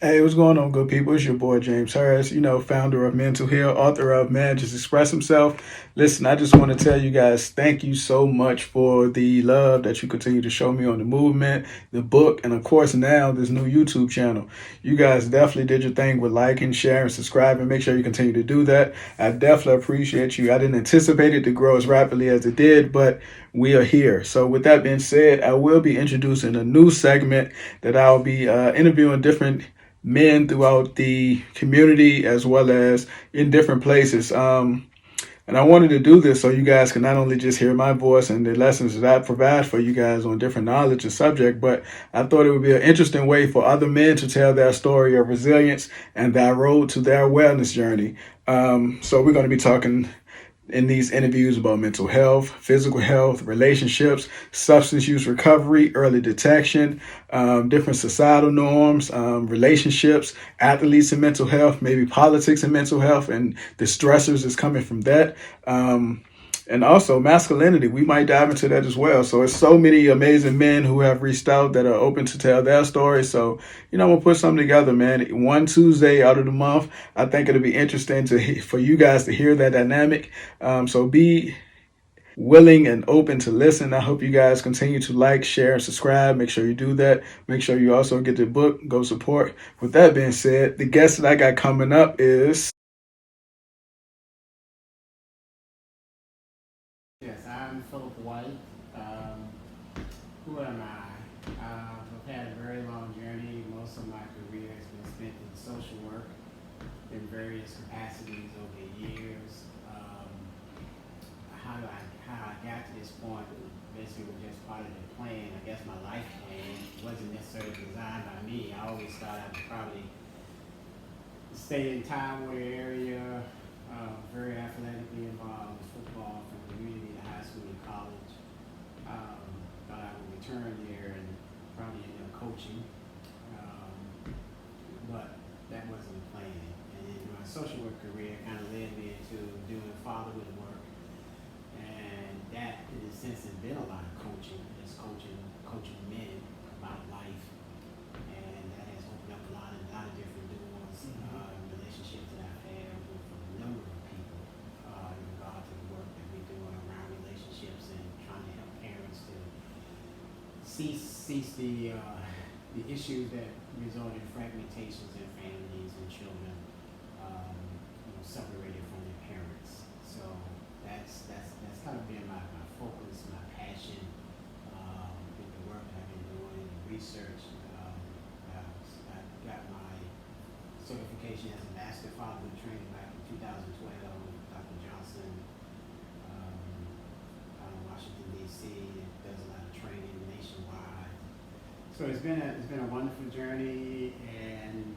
Hey, what's going on, good people? It's your boy James Harris, founder of Mental Heal, author of Man Just Express Himself. Listen, I just want to tell you guys thank you so much for the love that you continue to show me on the movement, the book, and of course now this new YouTube channel. You guys definitely did your thing with liking, sharing, subscribing. Make sure you continue to do that. I definitely appreciate you. I didn't anticipate it to grow as rapidly as it did, but we are here. So with that being said, I will be introducing a new segment that I'll be interviewing different men throughout the community as well as in different places. And I wanted to do this so you guys can not only just hear my voice and the lessons that I provide for you guys on different knowledge and subject, but I thought it would be an interesting way for other men to tell their story of resilience and their road to their wellness journey. So we're going to be talking in these interviews about mental health, physical health, relationships, substance use recovery, early detection, different societal norms, relationships, athletes and mental health, maybe politics and mental health, and the stressors that's coming from that. And also masculinity. We might dive into that as well. So it's so many amazing men who have reached out that are open to tell their story. So, I'm gonna put something together, man. One Tuesday out of the month. I think it'll be interesting for you guys to hear that dynamic. So be willing and open to listen. I hope you guys continue to like, share, and subscribe. Make sure you do that. Make sure you also get the book. Go support. With that being said, the guest that I got coming up is. Yes, I'm Philip White. Um, who am I? I've had a very long journey. Most of my career has been spent in social work in various capacities over the years. How I got to this point basically was just part of the plan. I guess my life plan wasn't necessarily designed by me. I always thought I would probably stay in Tidewater area, very athletically involved with football from community to high school to college. Thought I would return there and probably end up coaching, um, but that wasn't the plan. And then my social work career kind of led me into doing fatherhood work, and that in a sense has been a lot of coaching, just coaching men about life, and that has opened up a lot of different doors, relationships that I've had with a number of people in regard to the work that we're doing around relationships and trying to help parents to cease the issues that result in fragmentations in families and children, separated from their parents. So that's kind of been my focus, my passion with the work that I've been doing, the research. I got my certification as a master father training back in 2012, Dr. Johnson, out of Washington D.C. It does a lot of training nationwide. So it's been a wonderful journey, and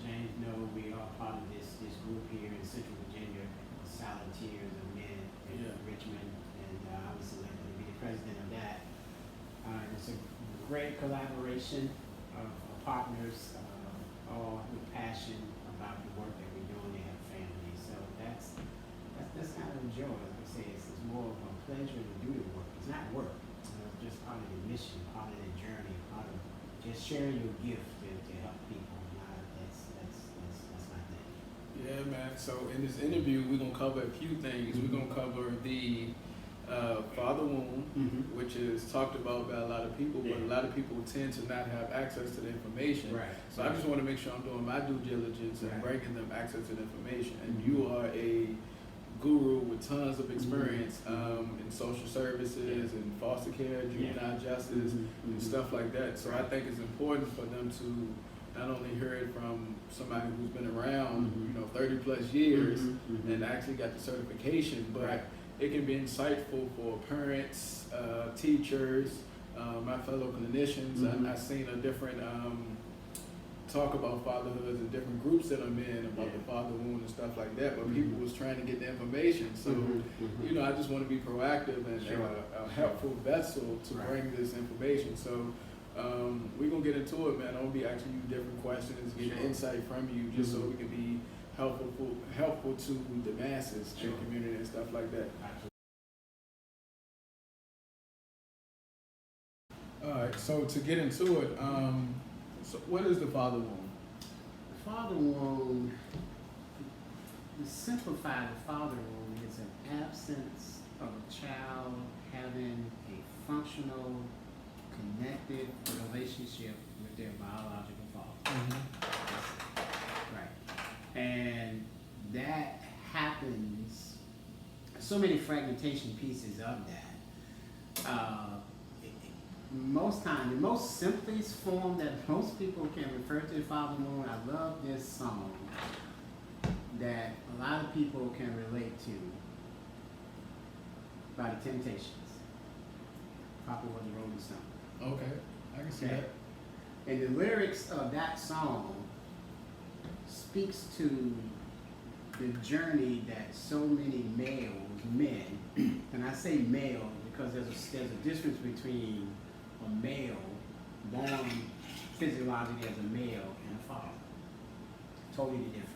James know we are part of this group here in Central Virginia, the Salatiers of Men in Richmond, and I was selected to be the president of that. It's a great collaboration of partners, all with passion about the work that we're doing to help families. So that's kind of a joy. Like I say, it's more of a pleasure to do the work. It's not work. It's just part of the mission, part of the journey, part of just sharing your gift to help people. That's my thing. Yeah, man. So in this interview, we're gonna cover a few things. We're gonna cover the father wound, which is talked about by a lot of people, but a lot of people tend to not have access to the information. Right. So I just want to make sure I'm doing my due diligence and bringing them access to the information. And you are a guru with tons of experience in social services and foster care, juvenile justice, and stuff like that. So I think it's important for them to not only hear it from somebody who's been around, 30 plus years and actually got the certification, but it can be insightful for parents, teachers, my fellow clinicians. I've seen a different talk about fatherhood in different groups that I'm in about the father wound and stuff like that, but people was trying to get the information. So, I just want to be proactive and a helpful vessel to bring this information. So we're going to get into it, man. I'm going to be asking you different questions, get insight from you, just so we can be helpful to the masses and community and stuff like that. All right, so to get into it, so what is the father wound? father wound, to simplify the father wound, is an absence of a child having a functional, connected relationship with their biological father. Right. And that happens, so many fragmentation pieces of that. Most times, the most simplest form that most people can refer to the father wound, I love this song that a lot of people can relate to, by the Temptations. Papa was a Rolling Stone. Okay, I can see that. And the lyrics of that song speaks to the journey that so many men, and I say male because there's a difference between a male born physiologically as a male and a father. Totally different.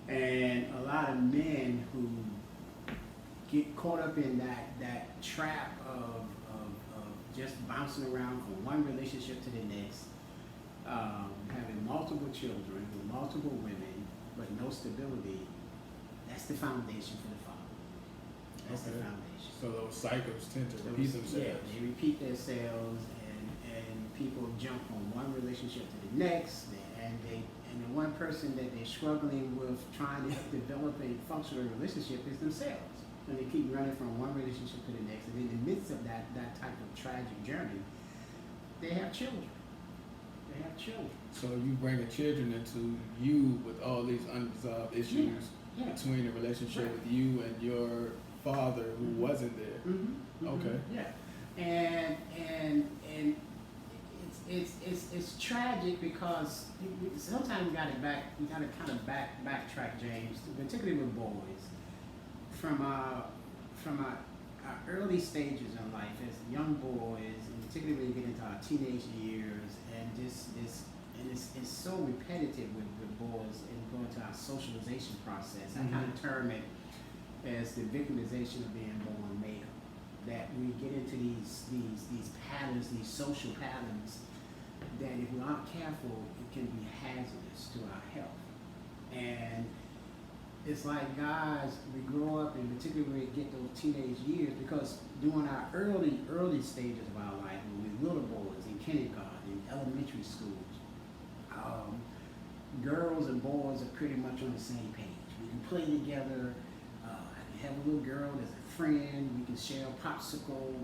And a lot of men who get caught up in that trap of just bouncing around from one relationship to the next, having multiple children with multiple women, but no stability, that's the foundation for the father. That's the foundation. So those cycles tend to repeat themselves. Yeah, they repeat themselves, and people jump from one relationship to the next, and the one person that they're struggling with trying to develop a functional relationship is themselves. And they keep running from one relationship to the next, and in the midst of that type of tragic journey, they have children. They have children. So you bringing children into you with all these unresolved issues between the relationship with you and your father who wasn't there. Okay. Yeah, and it's tragic because sometimes we got to kind of backtrack, James, particularly with boys, from our early stages in life as young boys, and particularly when you get into our teenage years, and it's so repetitive with boys and going to our socialization process. I kind of term it as the victimization of being born male. That we get into these patterns, these social patterns, that if we aren't careful, it can be hazardous to our health. And it's like, guys, we grow up, and particularly when we get those teenage years, because during our early stages of our life, when we're little boys in kindergarten, in elementary schools, girls and boys are pretty much on the same page. We can play together. I can have a little girl as a friend. We can share a popsicle.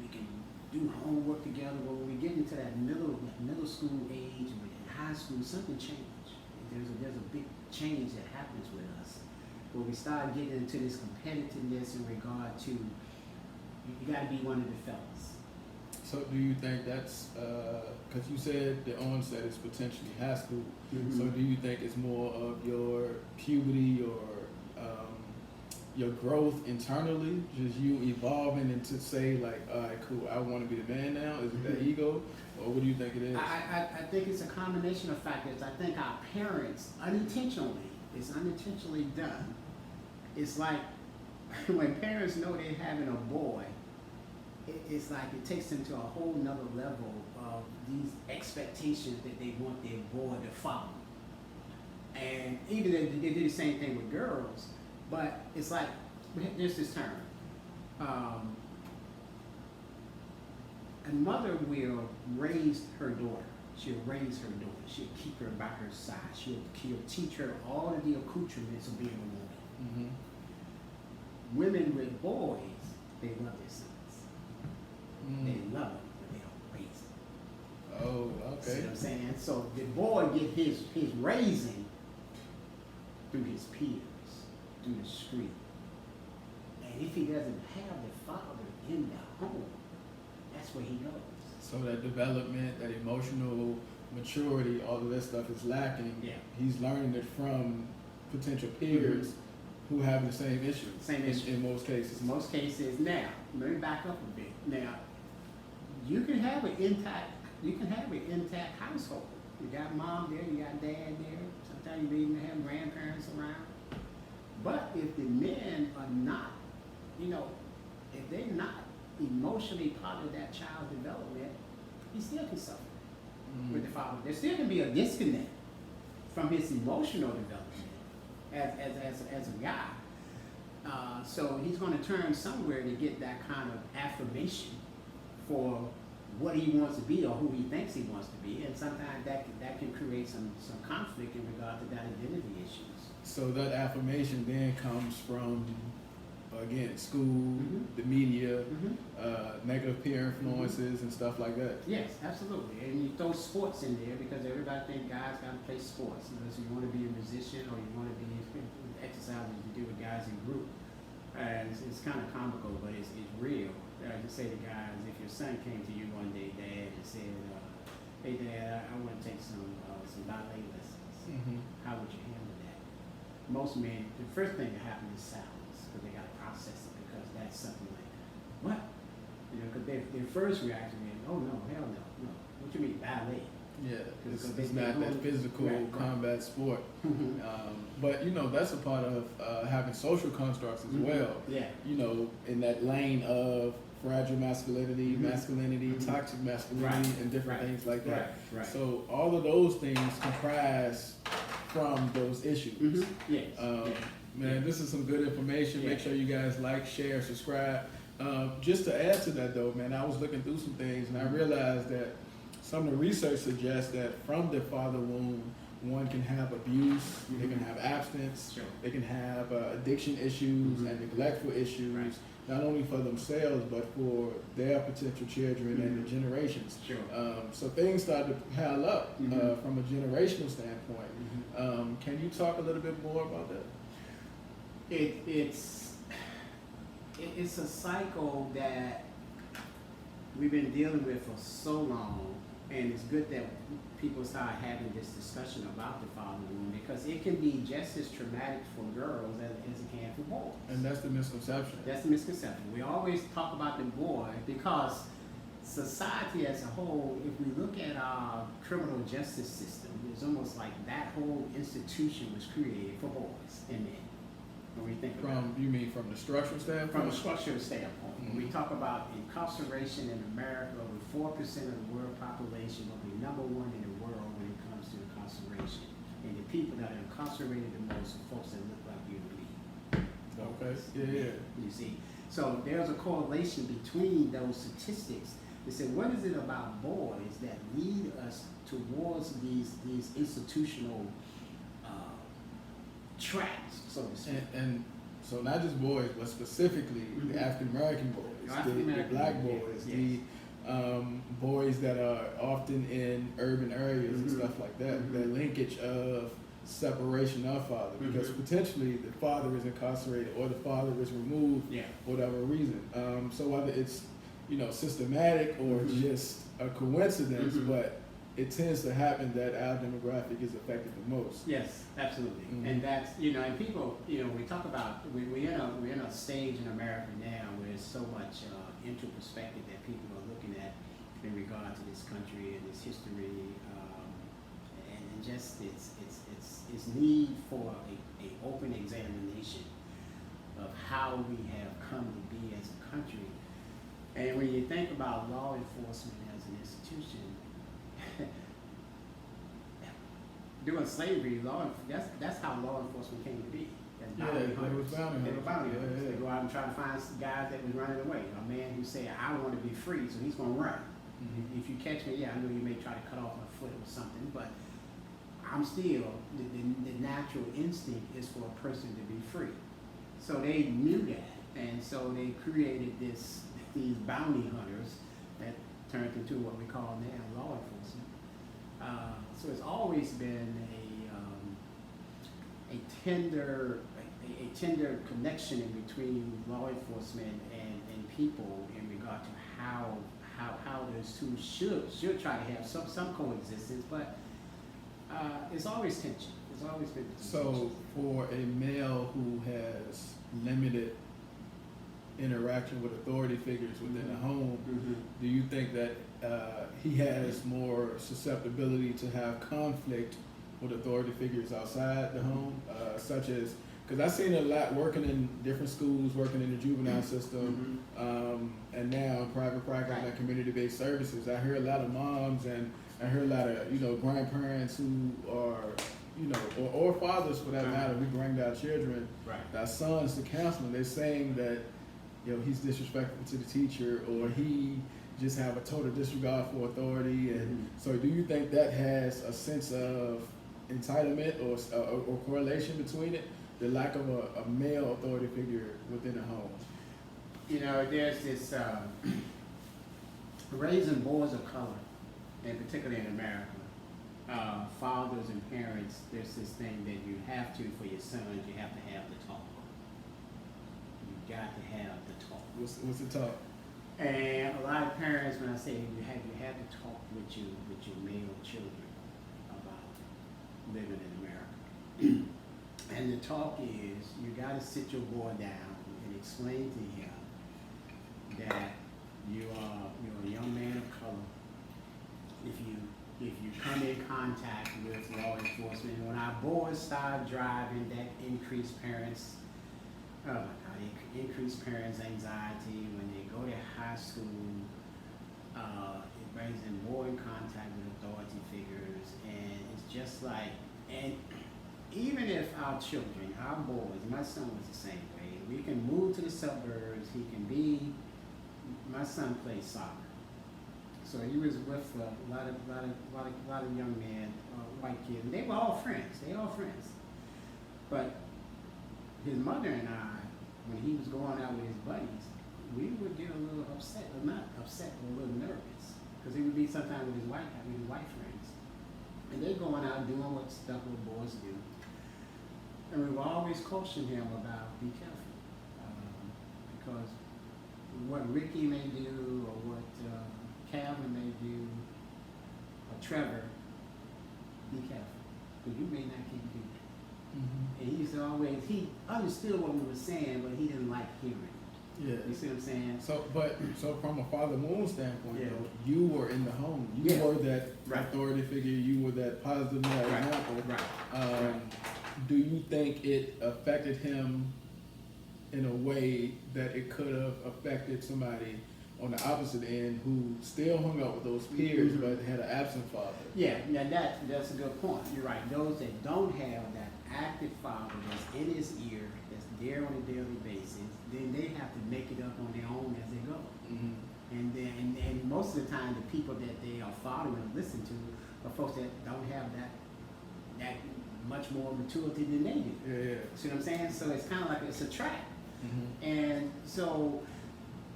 We can do homework together. But when we get into that middle school age, and in high school, something changes. There's a big change that happens with us, where we start getting into this competitiveness in regard to you got to be one of the fellas. So do you think that's, because you said the onset is potentially high school, so do you think it's more of your puberty or your growth internally, just you evolving into say like, all right, cool, I want to be the man now? Is it that ego, or what do you think it is? I think it's a combination of factors. I think our parents, it's unintentionally done. It's like when parents know they're having a boy, it's like it takes them to a whole nother level of these expectations that they want their boy to follow. And even they do the same thing with girls, but it's like, there's this term. A mother will raise her daughter. She'll raise her daughter. She'll keep her by her side. She'll teach her all of the accoutrements of being a woman. Women with boys, they love their sons. They love them, but they don't raise them. Oh, okay. See what I'm saying? So the boy get his raising through his peers, through the street. And if he doesn't have the father in the home, that's where he goes. So that development, that emotional maturity, all of that stuff is lacking. Yeah. He's learning it from potential peers who have the same issue. Same issue. In most cases. In most cases. Now, let me back up a bit. Now, you can have an intact household. You got mom there, you got dad there. Sometimes you even have grandparents around. But if the men are not, if they're not emotionally part of that child's development, he still can suffer with the father. There still can be a disconnect. from his emotional development as a guy. So he's going to turn somewhere to get that kind of affirmation for what he wants to be or who he thinks he wants to be, and sometimes that can create some conflict in regard to that identity issues. So that affirmation then comes from, again, school, Mhm. the media, Mhm. negative peer influences and stuff like that. Yes, absolutely. And you throw sports in there because everybody thinks guys got to play sports. Unless you want to be a musician or you want to be exercising you do with guys in group. And it's kind of comical, but it's real. I just say to guys, if your son came to you one day, Dad, and said, "Hey, Dad, I want to take some ballet lessons," how would you handle that? Most men, the first thing that happens is silence, because they got to process it, because that's something like, what? You know, because their first reaction is, oh no, hell no, no. What you mean ballet? Yeah, it's Because not that physical right. combat sport. But, you know, that's a part of having social constructs as well. Yeah. You know, in that lane of fragile masculinity, Mhm. masculinity, Mhm. toxic masculinity, Right. and different Right. things like that. Right. So all of those things comprise from those issues. Mhm. Yes. Man, Yeah. this is some good information. Yeah. Make sure you guys like, share, subscribe. Just to add to that though, man, I was looking through some things and I realized that some of the research suggests that from the father womb, one can have abuse, they can have abstinence, Sure. they can have addiction issues Mhm. and neglectful issues, Right. not only for themselves, but for their potential children and the generations. Sure. So things start to pile up Mhm. from a generational standpoint. Can you talk a little bit more about that? It's a cycle that we've been dealing with for so long, and it's good that people start having this discussion about the father wound, because it can be just as traumatic for girls as it can for boys. And that's the misconception. That's the misconception. We always talk about the boy because society as a whole, if we look at our criminal justice system, it's almost like that whole institution was created for boys and men. When we think about it. You mean from the structural standpoint? From a structural standpoint, when we Mhm. talk about incarceration in America, over 4% of the world population will be number one in the world when it comes to incarceration. And the people that are incarcerated the most are folks that look like you and me. Okay. Yeah. You see, so there's a correlation between those statistics. They say, what is it about boys that lead us towards these institutional traps, so to speak? And so not just boys, but specifically Mhm. the African American boys, the African-American, black yeah, boys, yes. the boys that are often in urban areas and Mhm. stuff like that. Mhm. The linkage of separation of father, because Mhm. potentially the father is incarcerated or the father is removed Yeah. for whatever reason. So whether it's systematic or Mhm. just a coincidence, Mhm. but it tends to happen that our demographic is affected the most. Yes, absolutely. Mhm. And that's, and people, we talk about, we're in a stage in America now where there's so much introspective that people are looking at in regard to this country and its history, and just its need for a open examination of how we have come to be as a country. And when you think about law enforcement as an institution, during slavery, that's how law enforcement came to be. As bounty Yeah, hunters. it was bounty They were hunters. bounty Yeah, hunters. yeah. They go out and try to find guys that was running away. A man who said, I want to be free, so he's going to run. Mhm. If you catch me, I know you may try to cut off my foot or something, but I'm still, the natural instinct is for a person to be free. So they knew that, and so they created these bounty hunters that turned into what we call now law enforcement. So it's always been a tender connection in between law enforcement and people in regard to how those two should try to have some coexistence, but it's always tension. It's always been tension. So for a male who has limited interaction with authority figures within the home, Mhm. do you think that he has more susceptibility to have conflict with authority figures outside the home, such as, because I've seen it a lot working in different schools, working in the juvenile system, and now in private practice and community-based services. I hear a lot of moms and I hear a lot of grandparents who are or fathers for that matter, we bring our children, Right. our sons to counseling. They're saying that, you know, he's disrespectful to the teacher, or he just have a total disregard for authority. And so, do you think that has a sense of entitlement or correlation between it? The lack of a male authority figure within the home. You know, there's this raising boys of color, and particularly in America, fathers and parents, there's this thing that you have to, for your sons, you have to have the talk. You got to have the talk. What's the talk? And a lot of parents, when I say you have to talk with your male children about living in America. And the talk is, you got to sit your boy down and explain to him that you're a young man of color. If you come in contact with law enforcement, when our boys start driving, that increased parents, oh my God, it increased parents' anxiety. When they go to high school, it brings them more in contact with authority figures, and it's just like, and even if our children, our boys, my son was the same way. We can move to the suburbs. He can be. My son plays soccer, so he was with a lot of young men, white kids. And they were all friends. But his mother and I, when he was going out with his buddies, we would get a little upset, or not upset, but a little nervous, because he would be sometimes with his white friends, and they're going out doing what stuff little boys do. And we will always caution him about, be careful, because what Ricky may do, or what Calvin may do, or Trevor, be careful, because you may not keep doing it. And he used to always, he understood what we were saying, but he didn't like hearing it. Yeah. You see what I'm saying? So from a Father Moon standpoint, Yeah. though, you were in the home. You Yeah. were that Right. authority figure. You were that positive male Right. example. Right. Um, Do you think it affected him in a way that it could have affected somebody on the opposite end who still hung out with those peers but had an absent father? Yeah, now that's a good point. You're right. Those that don't have that active father that's in his ear, that's there on a daily basis, then they have to make it up on their own as they go. And most of the time, the people that they are following and listen to are folks that don't have that much more maturity than they do. Yeah. See what I'm saying? So it's kind of like it's a trap. And so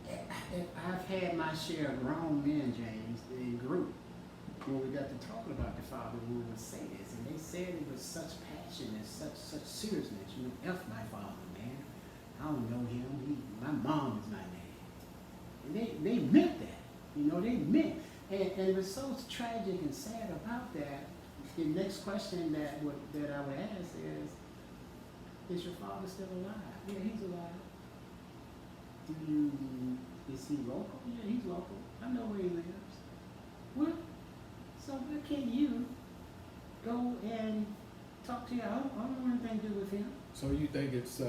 I've had my share of grown men, James, in group, when we got to talking about the father, we would say this, and they said it with such passion and such seriousness. You know, F my father, man. I don't know him. My mom is my dad. And they meant that. You know, they meant. And it was so tragic and sad about that. The next question that I would ask is your father still alive? Yeah, he's alive. Is he local? Yeah, he's local. I know where he lives. Well, so why can't you go and talk to him? I don't want anything to do with him. So you think it's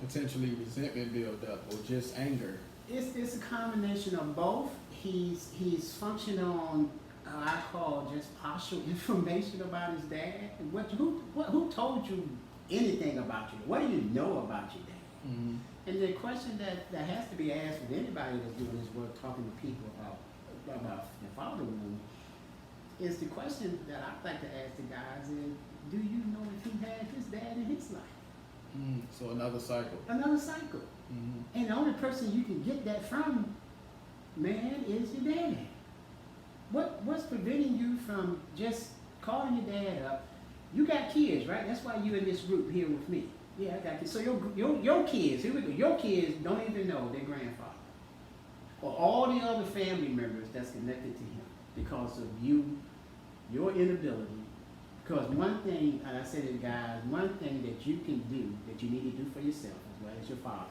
potentially resentment build up or just anger? It's a combination of both. He's functioning on I call just partial information about his dad. Who told you anything about you? What do you know about your dad? And the question that has to be asked with anybody that's doing this work, talking to people about the father wound, is the question that I'd like to ask the guys is, do you know if he had his dad in his life? So another cycle. Another cycle. And the only person you can get that from, man, is your dad. What's preventing you from just calling your dad up? You got kids, right? That's why you're in this group here with me. Yeah, I got kids. So your kids, here we go. Your kids don't even know their grandfather or all the other family members that's connected to him because of your inability. Because one thing, and I say to the guys, one thing that you can do, that you need to do for yourself as well as your father,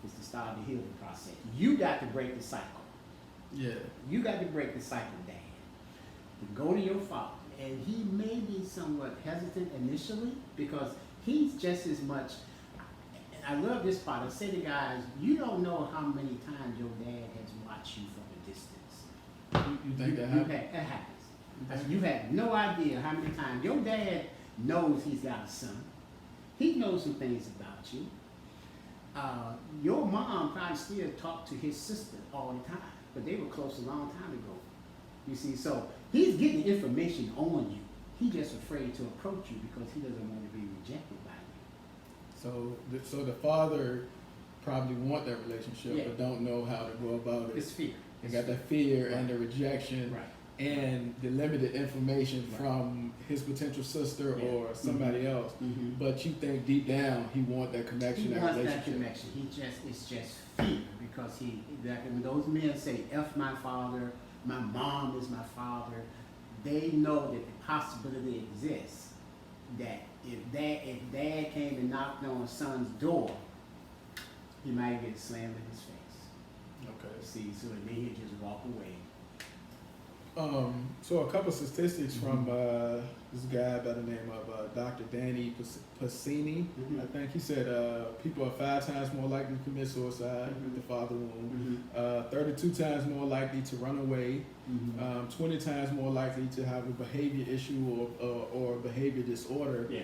is to start the healing process. You got to break the cycle. Yeah. You got to break the cycle, Dad. To go to your father. And he may be somewhat hesitant initially because he's just as much. And I love this part. I say to guys, you don't know how many times your dad has watched you from a distance. You think that happens? It happens. You have no idea how many times your dad knows he's got a son. He knows some things about you. Your mom probably still talked to his sister all the time, but they were close a long time ago. You see, so he's getting information on you. He's just afraid to approach you because he doesn't want to be rejected by you. So the father probably want that relationship, Yeah. but don't know how to go about it. It's fear. They got that fear and the rejection, Right. and the limited information Right. from his potential sister Yeah. or somebody else. Mm-hmm. But you think deep down he want that connection, He that wants that relationship. connection. It's just fear because when those men say, "F my father," "My mom is my father," they know that the possibility exists that if dad came and knocked on son's door, he might get slammed in his face. Okay. See, so then he'd just walk away. So a couple statistics from this guy by the name of Dr. Danny Passini. Mhm. I think he said people are 5 times more likely to commit suicide Mhm. with the father wound, Mm-hmm. 32 times more likely to run away, Mm-hmm. 20 times more likely to have a behavior issue or behavior disorder Yeah.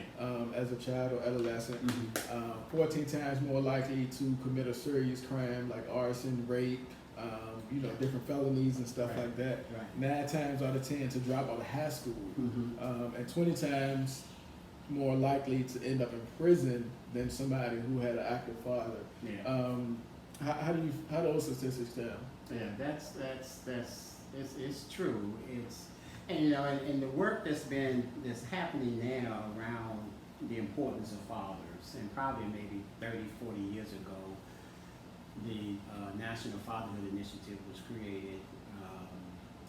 as a child or adolescent, 14 times more likely to commit a serious crime like arson, rape, different felonies and stuff Right. like that. Right. 9 times out of 10 to drop out of high school, Mm-hmm. and 20 times more likely to end up in prison than somebody who had an active father. Yeah. How do those statistics tell? Yeah, that's it's true. And the work that's happening now around the importance of fathers, and probably maybe 30, 40 years ago, the National Fatherhood Initiative was created.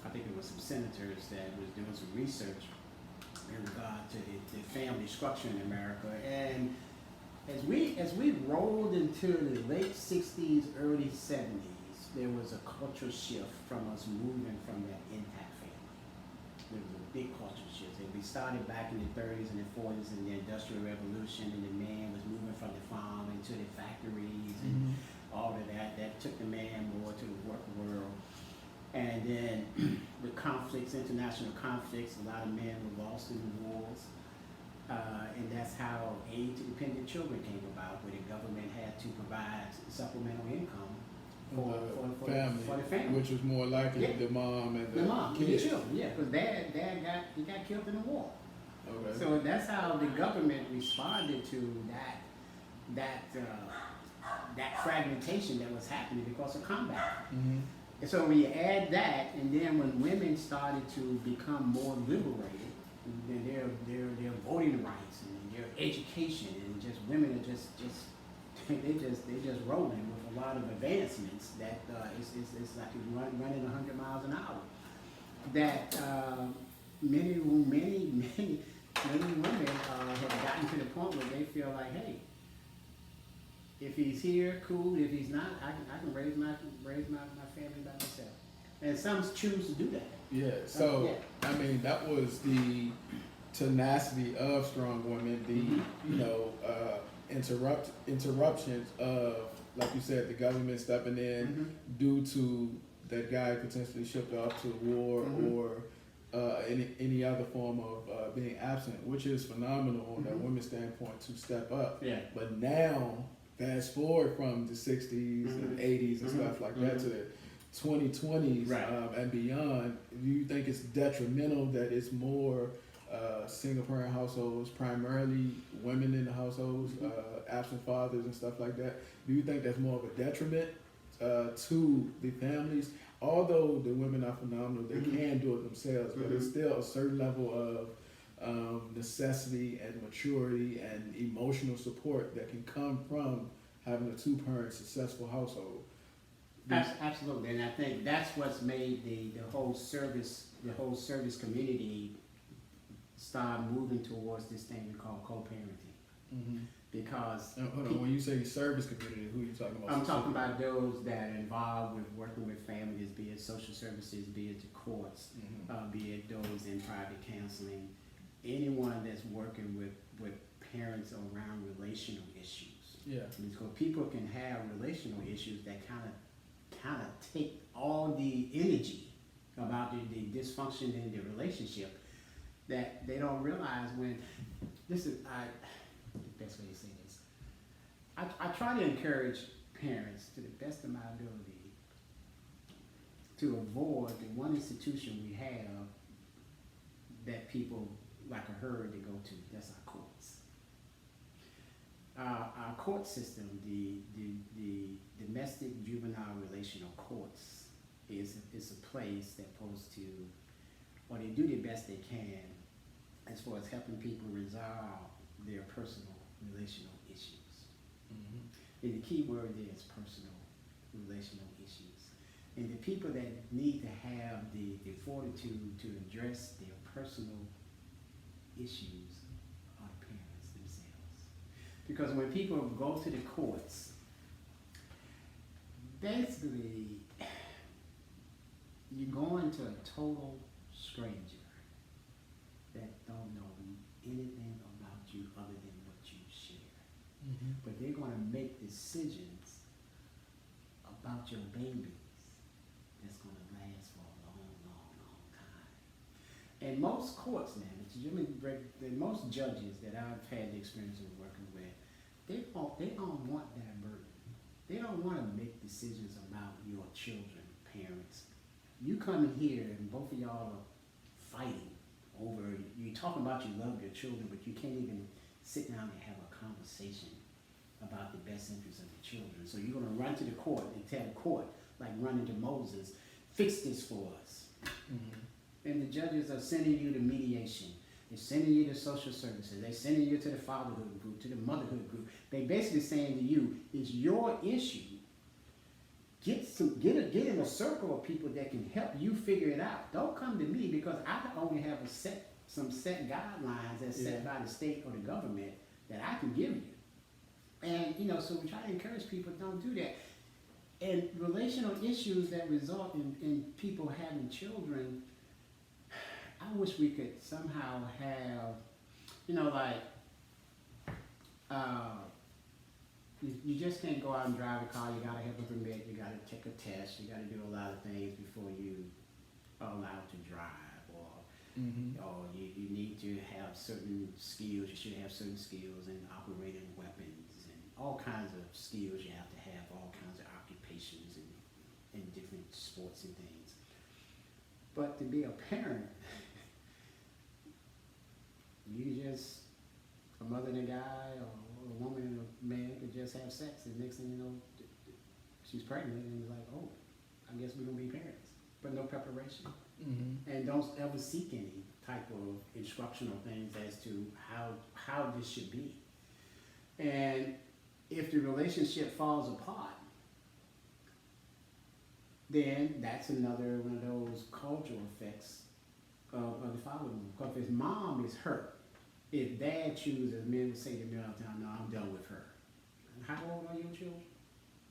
I think it was some senators that was doing some research in regard to the family structure in America. And as we rolled into the late 60s, early 70s, there was a cultural shift from us moving from that intact family. There was a big cultural shift. And we started back in the 30s and the 40s in the Industrial Revolution, and the man was moving from the farm into the factories and all of that. That took the man more to the work world. And then with conflicts, international conflicts, a lot of men were lost in the wars. And that's how aid-dependent children came about, where the government had to provide supplemental income for the family. Which was more likely Yeah. the mom and The mom, the kids. children, yeah, because dad got killed in the war. Okay. So that's how the government responded to that fragmentation that was happening because of combat. Mhm. And so when you add that, and then when women started to become more liberated, then their voting rights and their education, and just women are just they just rolling with a lot of advancements that it's like running 100 miles an hour. That many women have gotten to the point where they feel like, hey, if he's here, cool. If he's not, I can raise my family by myself. And some choose to do that. Yeah. So I mean, that was the tenacity of strong women. The interruptions of, like you said, the government stepping in due to that guy potentially shipped off to war or any other form of being absent, which is phenomenal on that women's standpoint to step up. Yeah. But now, fast forward from the 60s and 80s and stuff like that to the 2020s and beyond, do you think it's detrimental that it's more single parent households, primarily women in the households, absent fathers and stuff like that? Do you think that's more of a detriment to the families? Although the women are phenomenal, they can do it themselves, but it's still a certain level of necessity and maturity and emotional support that can come from having a 2-parent successful household. Absolutely, and I think that's what's made the whole service community start moving towards this thing we call co-parenting. Because hold on, when you say service community, who are you talking about? I'm talking about those that are involved with working with families, be it social services, be it the courts, be it those in private counseling, anyone that's working with parents around relational issues. Yeah. Because people can have relational issues that kind of take all the energy about the dysfunction in the relationship that they don't realize when this is the best way to say this. I try to encourage parents to the best of my ability to avoid the one institution we have that people like a herd to go to. That's our courts. Our court system, the domestic juvenile relational courts, is a place that's supposed to, or they do the best they can as far as helping people resolve their personal relational issues. Mm-hmm. And the key word there is personal relational issues. And the people that need to have the fortitude to address their personal issues are the parents themselves. Because when people go to the courts, basically, you're going to a total stranger that don't know anything about you other than what you share. Mm-hmm. But they're going to make decisions about your babies that's going to last for a long, long, long time. And most courts now, most judges that I've had the experience of working with, they don't want that burden. They don't want to make decisions about your children, parents. You come in here and both of y'all are fighting over, you talking about you love your children, but you can't even sit down and have a conversation about the best interests of the children. So you're going to run to the court and tell the court, like running to Moses, fix this for us. Mm-hmm. And the judges are sending you to mediation. They're sending you to social services. They're sending you to the fatherhood group, to the motherhood group. They basically saying to you, it's your issue. Get in a circle of people that can help you figure it out. Don't come to me because I only have some set guidelines that's set by the state or the government that I can give you. And so we try to encourage people, don't do that. And relational issues that result in people having children, I wish we could somehow have, you just can't go out and drive a car. You gotta have a permit. You gotta take a test. You gotta do a lot of things before you are allowed to drive, or you need to have certain skills. You should have certain skills in operating weapons and all kinds of skills you have to have, all kinds of occupations and different sports and things. But to be a parent, a mother and a guy, or a woman and a man could just have sex, and next thing you know, she's pregnant, and it's like, oh, I guess we're gonna be parents, but no preparation. Mm-hmm. And don't ever seek any type of instructional things as to how this should be. And if the relationship falls apart, then that's another one of those cultural effects of the following. Because if mom is hurt, if dad chooses, men would say to me all the time, no, I'm done with her. How old are your children?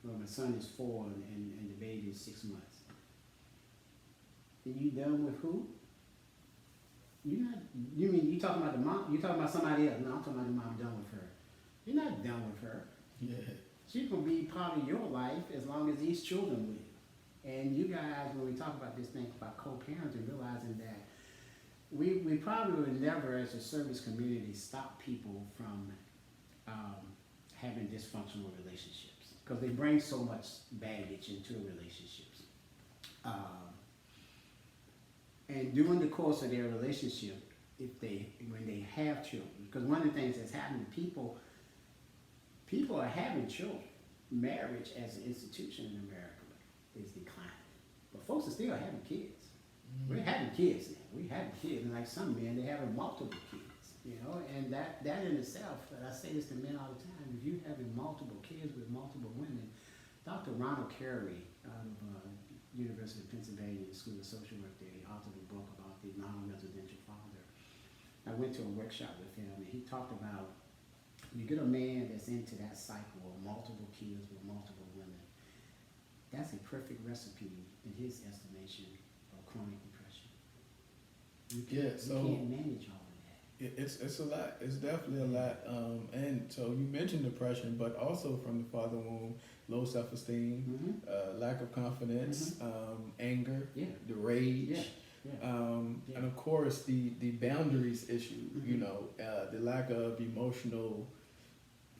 Well, my son is 4 and the baby is 6 months. And you done with who? You talking about the mom? You talking about somebody else? No, I'm talking about the mom. Done with her. You're not done with her. Yeah. She's gonna be part of your life as long as these children live. And you guys, when we talk about this thing about co-parenting, realizing that we probably would never, as a service community, stop people from having dysfunctional relationships because they bring so much baggage into relationships. And during the course of their relationship, when they have children, because one of the things that's happening, people are having children. Marriage as an institution in America is declining, but folks are still having kids. Mm-hmm. We're having kids now. We have kids, and like some men, they're having multiple kids. And that in itself, and I say this to men all the time, if you're having multiple kids with multiple women, Dr. Ronald Carey out of University of Pennsylvania School of Social Work there, he authored a book about the non-residential father. I went to a workshop with him, and he talked about you get a man that's into that cycle of multiple kids with multiple women. That's a perfect recipe, in his estimation, of chronic depression. You can't manage all of that. It's a lot. It's definitely a lot. And so you mentioned depression, but also from the father womb, low self-esteem, lack of confidence, anger, the rage. And of course the boundaries issue, the lack of emotional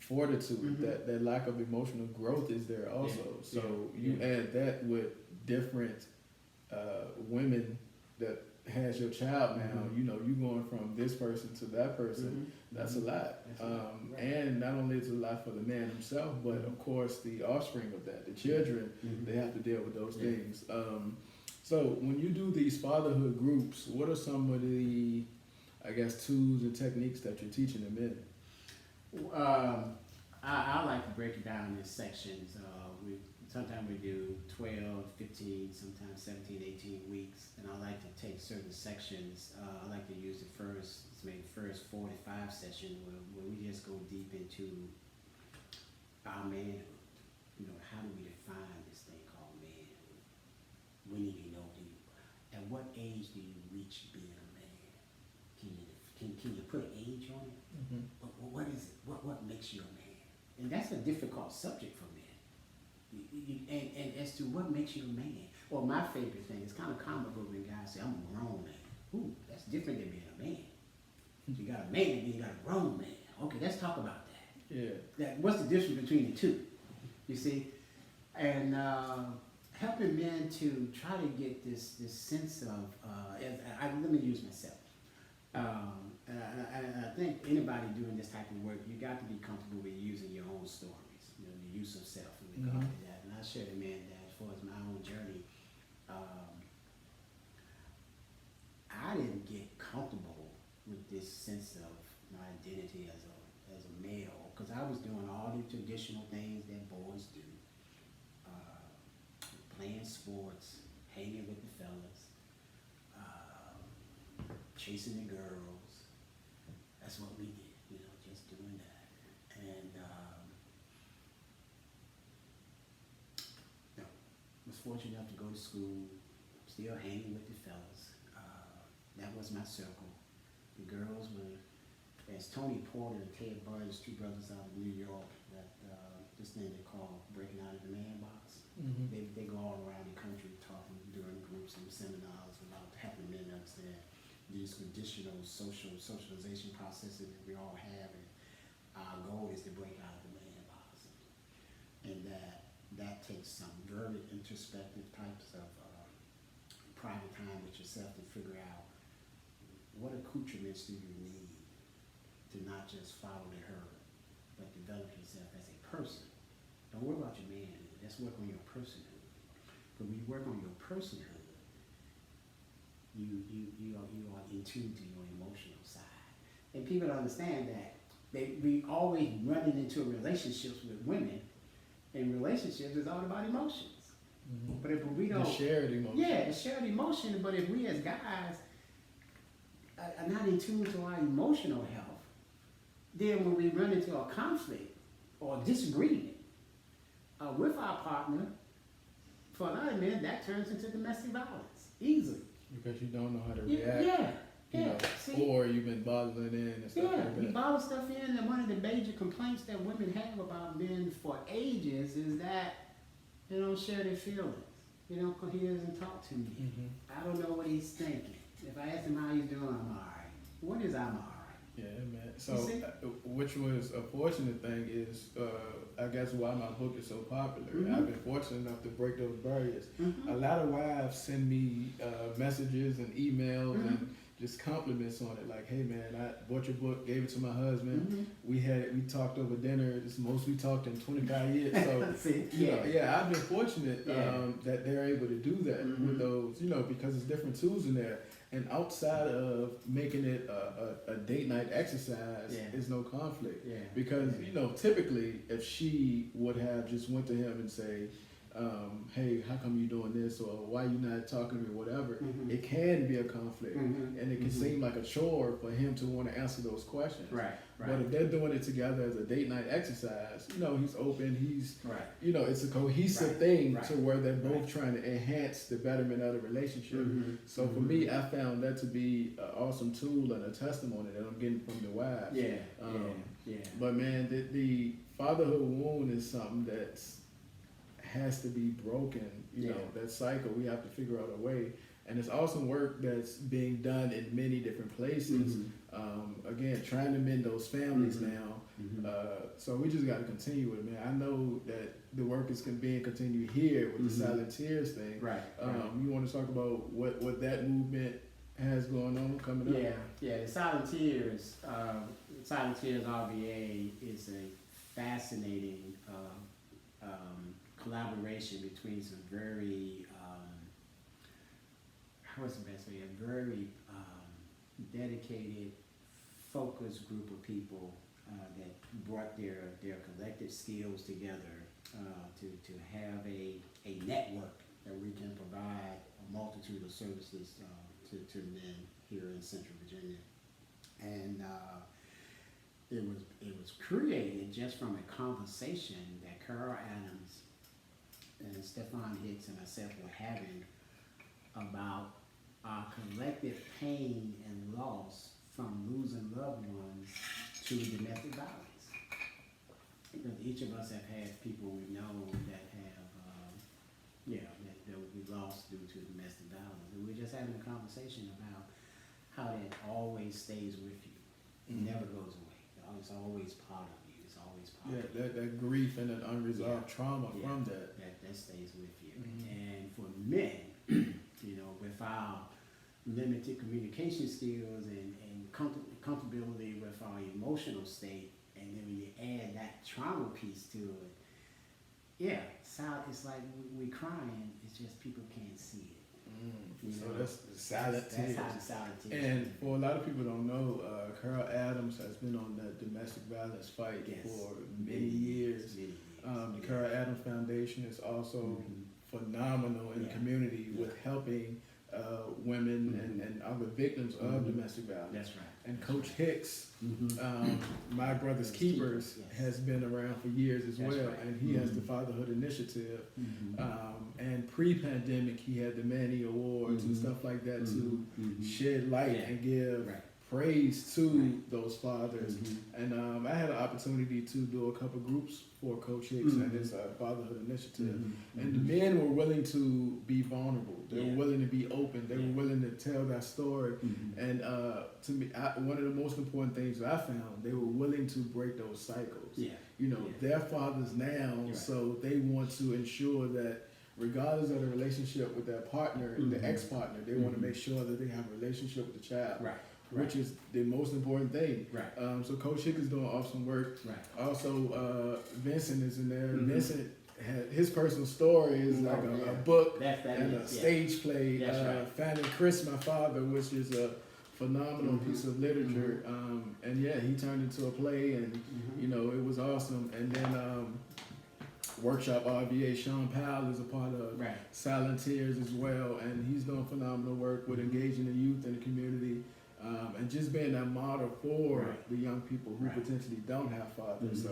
fortitude, that lack of emotional growth is there also. So you add that with different women that has your child now, you going from this person to that person, that's a lot. And not only is it a lot for the man himself, but of course the offspring of that, the children, they have to deal with those things. So when you do these fatherhood groups, what are some of the, I guess, tools and techniques that you're teaching them in? I like to break it down in sections. Sometimes we do 12, 15, sometimes 17, 18 weeks, and I like to take certain sections. I like to use the first 4 to 5 session where we just go deep into our manhood. How do we define this thing called manhood? When do you know at what age do you reach being a man? Can you put an age on it? What is it? What makes you a man? And that's a difficult subject for men. And as to what makes you a man. Well, my favorite thing is kind of comical when guys say, I'm a grown man. Ooh, that's different than being a man. You got a man and then you got a grown man. Okay, let's talk about that. What's the difference between the two? You see? And helping men to try to get this sense of, let me use myself. And I think anybody doing this type of work, you got to be comfortable with using your own stories, the use of self, and we call it that. And I share the man that as far as my own journey, I didn't get comfortable with this sense of my identity as a male, because I was doing all the traditional things that boys do, playing sports, hanging with the fellas, chasing the girls. That's what we did, just doing that. And was fortunate enough to go to school, still hanging with the fellas. That was my circle. The girls were, as Tony Porter and Ted Burns, two brothers out of New York, that this thing they call breaking out of the man box. They go all around the country talking during groups and seminars about helping men understand these traditional socialization processes that we all have, and our goal is to break out of the man box, and that takes some very introspective types of private time with yourself to figure out what accoutrements do you need to not just follow the herd, but develop yourself as a person. Don't worry about your manhood. Let's work on your personhood. Because when you work on your personhood, you are in tune to your emotional side. And people don't understand that we always running into relationships with women, and relationships is all about emotions. But if we don't... The shared emotion. Yeah, the shared emotion, but if we as guys are not in tune to our emotional health, then when we run into a conflict or disagreement with our partner, for a lot of men, that turns into domestic violence easily. Because you don't know how to react. See? Or you've been bottling in and stuff like that. You bottle stuff in, and one of the major complaints that women have about men for ages is that they don't share their feelings. He doesn't talk to me. I don't know what he's thinking. If I ask him how he's doing, I'm all right. What is I'm all right? Yeah, man. So, which was a fortunate thing is, I guess why my book is so popular. I've been fortunate enough to break those barriers. A lot of wives send me messages and emails and just compliments on it. Like, hey man, I bought your book, gave it to my husband. We talked over dinner. It's the most we talked in 25 years. So, I've been fortunate that they're able to do that with those, because it's different tools in there. And outside of making it a date night exercise, there's no conflict. Because, typically if she would have just went to him and say, hey, how come you doing this? Or why you not talking to me, whatever, it can be a conflict. And it can seem like a chore for him to want to answer those questions. But if they're doing it together as a date night exercise, he's open, it's a cohesive thing to where they're both trying to enhance the betterment of the relationship. So for me, I found that to be an awesome tool and a testimony that I'm getting from the wives. But man, the fatherhood wound is something that has to be broken. That cycle, we have to figure out a way and it's awesome work that's being done in many different places. Again, trying to mend those families now. So we just got to continue with it, man. I know that the work is being continued here with the Silent Tears thing. Right. You want to talk about what that movement has going on coming up? Yeah. The Silent Tears RBA is a fascinating collaboration between some very what's the best way? A very dedicated, focused group of people that brought their collective skills together to have a network that we can provide a multitude of services to men here in Central Virginia. And it was created just from a conversation that Carl Adams and Stefan Hicks and myself were having about our collective pain and loss from losing loved ones to domestic violence. Because each of us have had people we know that have, that we lost due to domestic violence. And we're just having a conversation about how that always stays with you. It never goes away. It's always part of you. It's always part of you. That grief and that unresolved trauma from that. That stays with you. And for men, with our limited communication skills and comfortability with our emotional state, and then when you add that trauma piece to it, it's like we crying, it's just people can't see it. So that's the silent tears. That's how the silent tears. And for a lot of people don't know, Carl Adams has been on that domestic violence fight for many years. The Carl Adams Foundation is also phenomenal in the community with helping women and other victims of domestic violence. That's right. And Coach Hicks, My Brother's Keepers, has been around for years as well, right. and he has the Fatherhood Initiative. And pre-pandemic, he had the Manny Awards and stuff like that to shed light and give praise to those fathers. And I had an opportunity to do a couple groups for Coach Hicks and his Fatherhood Initiative. And the men were willing to be vulnerable. They were willing to be open. They were willing to tell that story. And to me, one of the most important things that I found, they were willing to break those cycles. They're fathers now, so they want to ensure that regardless of the relationship with their partner, the ex-partner, they want to make sure that they have a relationship with the child. Which is the most important thing. So Coach Hick is doing awesome work. Also, Vincent is in there. Vincent his personal story is like a book and a stage play. Finding Chris, My Father, which is a phenomenal piece of literature. And he turned into a play, and it was awesome. And then Workshop RVA, Sean Powell is a part of Silent Tears as well, and he's doing phenomenal work with engaging the youth in the community. And just being that model for the young people who potentially don't have fathers. So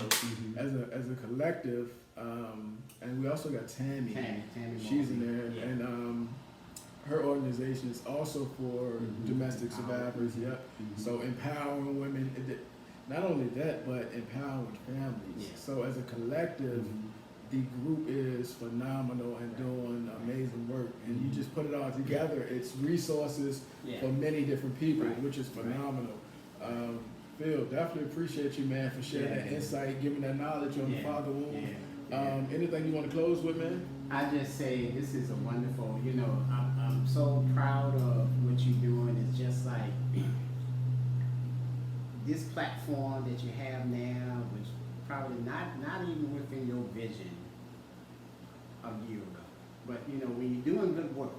as a collective, and we also got Tammy she's in there, and her organization is also for domestic survivors. So empowering women, not only that, but empowering families. So as a collective, the group is phenomenal and doing amazing work, and you just put it all together. It's resources for many different people, which is phenomenal. Phil, definitely appreciate you, man, for sharing that insight, giving that knowledge on the father wound. Anything you want to close with, man? I just say this is a wonderful, I'm so proud of what you're doing. It's just like this platform that you have now, which probably not even within your vision a year ago. But when you're doing good work,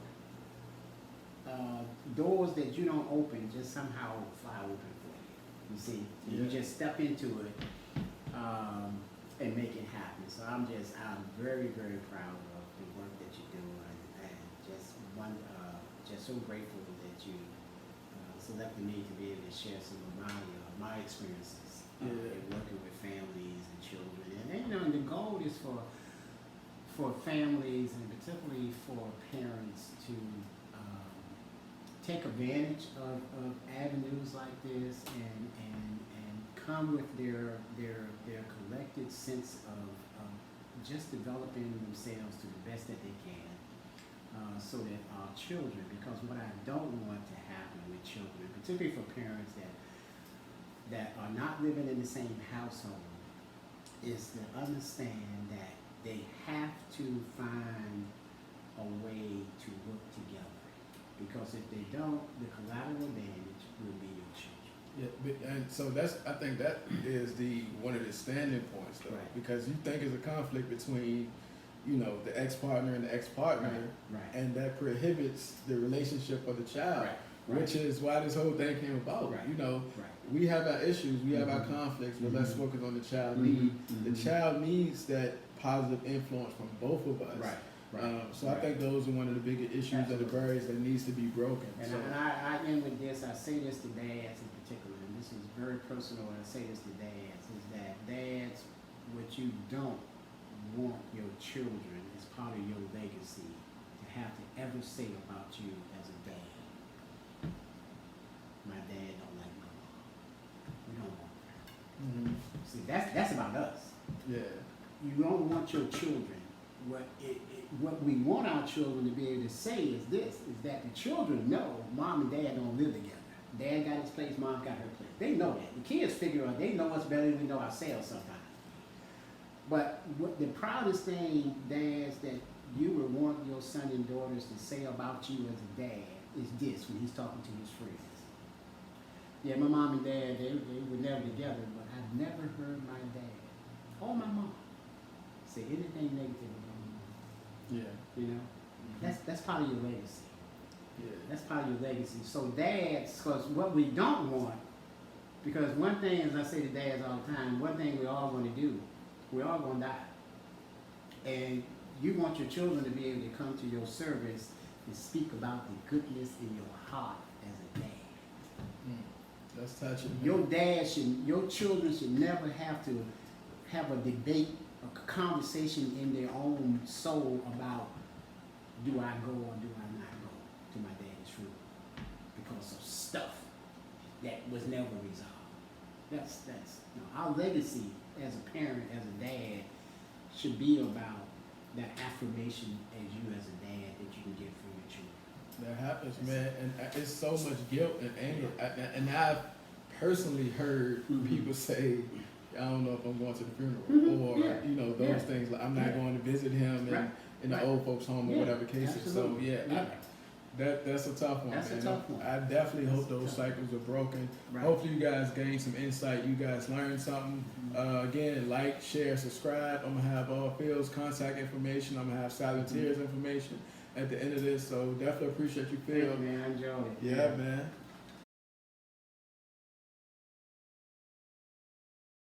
doors that you don't open just somehow fly open for you. You see, you just step into it and make it happen. So I'm very, very proud of the work that you're doing, and just so grateful that you selected me to be able to share some of my experiences in working with families and children. And the goal is for families, and particularly for parents, to take advantage of avenues like this and come with their collected sense of just developing themselves to the best that they can, so that our children, because what I don't want to happen with children, particularly for parents that are not living in the same household, is to understand that they have to find a way to work together. Because if they don't, the collateral damage will be your children. Yeah, and so I think that is one of the standing points, though, Right. because you think it's a conflict between, the ex-partner and the ex-partner, Right. and that prohibits the relationship of the child, Right. which is why this whole thing came about. Right. Right. Right. We have our issues, we have our Mhm. conflicts, but let's Mhm. focus on the child Mhm. need. Mhm. The child needs that positive influence from both of us. Right. So I think those are one of the bigger issues of the Absolutely. barriers that needs to be broken. And, So, I end with this. I say this to dads in particular, and this is very personal. And I say this to dads: is that dads, what you don't want your children is part of your legacy to have to ever say about you as a dad. My dad don't like my mom. We don't want that. mhm. See, that's about us. Yeah. You don't want your children. What we want our children to be able to say is this: is that the children know mom and dad don't live together. Dad got his place, mom got her place. They know that. The kids figure out they know us better than we know ourselves sometimes. But what the proudest thing, dads, that you would want your son and daughters to say about you as a dad is this when he's talking to his friends. Yeah, my mom and dad, they were never together, but I've never heard my dad or my mom say anything negative about my mom. Yeah. You know? That's part of your legacy. Yeah. That's part of your legacy. So dads, because what we don't want, because one thing, as I say to dads all the time, one thing we all want to do, we all going to die. And you want your children to be able to come to your service and speak about the goodness in your heart as a dad. That's touching. Your children should never have to have a debate, a conversation in their own soul about, do I go or do I not go to my daddy's funeral? Because of stuff that was never resolved. That's our legacy as a parent, as a dad, should be about that affirmation as you as a dad that you can get from your children. That happens, man, and it's so much guilt and anger. And I've personally heard Mhm. people say, "I don't know if I'm going to the funeral," Mhm. or Yeah. those Yeah. things. Like, I'm not Yeah. going to visit him Right. in the Right. old folks' home or Yeah. whatever case is. So Absolutely. yeah, that's a tough one, That's a man. tough one. I definitely That's hope a those tough one. cycles are broken. Right. Hopefully, you guys gain some insight. You guys learned something. Again, like, share, subscribe. I'm gonna have all Phil's contact information. I'm gonna have Salatiers information at the end of this. So definitely appreciate you, Phil. Thank you, man. I enjoyed it. Yeah, man.